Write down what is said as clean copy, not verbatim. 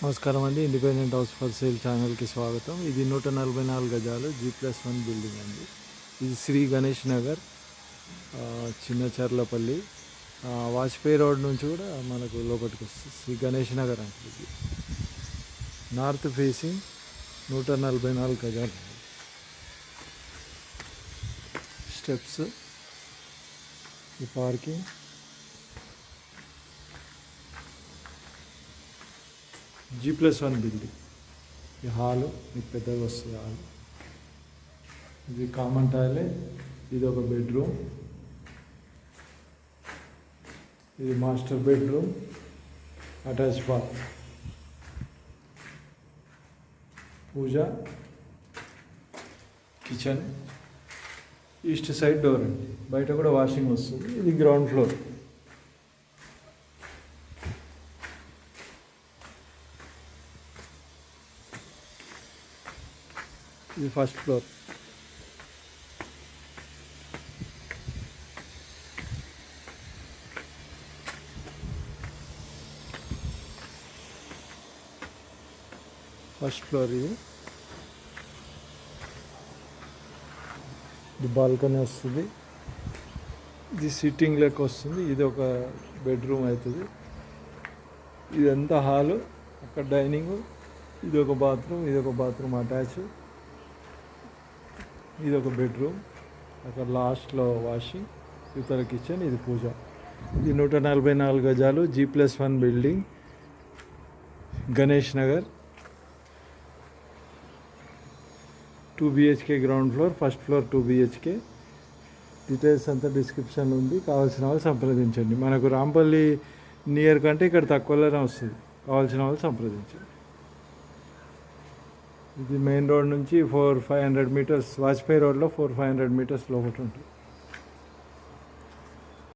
నమస్కారం అండి. Independent house for sale ఛానల్కి స్వాగతం. ఇది 144 గజాలు G+1 బిల్డింగ్ అండి. ఇది శ్రీ గణేష్ నగర్, చిన్న చర్లపల్లి, వాజ్పేయి రోడ్ నుంచి కూడా మనకు లోపలికి వస్తుంది. శ్రీ గణేష్ నగర్ అంటే ఇది నార్త్ ఫేసింగ్ 144 గజాలు. స్టెప్స్, ఈ పార్కింగ్, G+1 బిల్డింగ్. ఈ హాలు మీకు పెద్దగా వస్తుంది. హాల్ ఇది కామన్ టాయిలెట్, ఇది ఒక బెడ్రూమ్, ఇది మాస్టర్ బెడ్రూమ్, అటాచ్ బాత్, పూజ, కిచెన్, ఈస్ట్ సైడ్ డోర్ అండి. బయట కూడా వాషింగ్ వస్తుంది. ఇది గ్రౌండ్ ఫ్లోర్. ఇది ఫస్ట్ ఫ్లోర్. ఇది బాల్కనీ వస్తుంది. ఇది సిట్టింగ్ లెక్క వస్తుంది. ఇది ఒక బెడ్రూమ్ అవుతుంది. ఇదంతా హాలు, అక్కడ డైనింగ్, ఇది ఒక బాత్రూమ్ అటాచ్, ఇది ఒక బెడ్రూమ్, అక్కడ లాస్ట్లో వాషింగ్, ఇతర కిచెన్, ఇది పూజ. ఇది 144 గజాలు G+1 building, Ganesh Nagar, 2 BHK ground floor, first floor 2 BHK. Details అంతా డిస్క్రిప్షన్లో ఉంది. కావాల్సిన వాళ్ళు సంప్రదించండి. మనకు రాంపల్లి నియర్ కంటే ఇక్కడ తక్కువలోనే వస్తుంది. కావాల్సిన వాళ్ళు సంప్రదించండి. ఇది మెయిన్ రోడ్ నుంచి 400-500 మీటర్స్, వాజ్పేయి రోడ్లో 400-500 మీటర్స్ లోపల ఉంటుంది.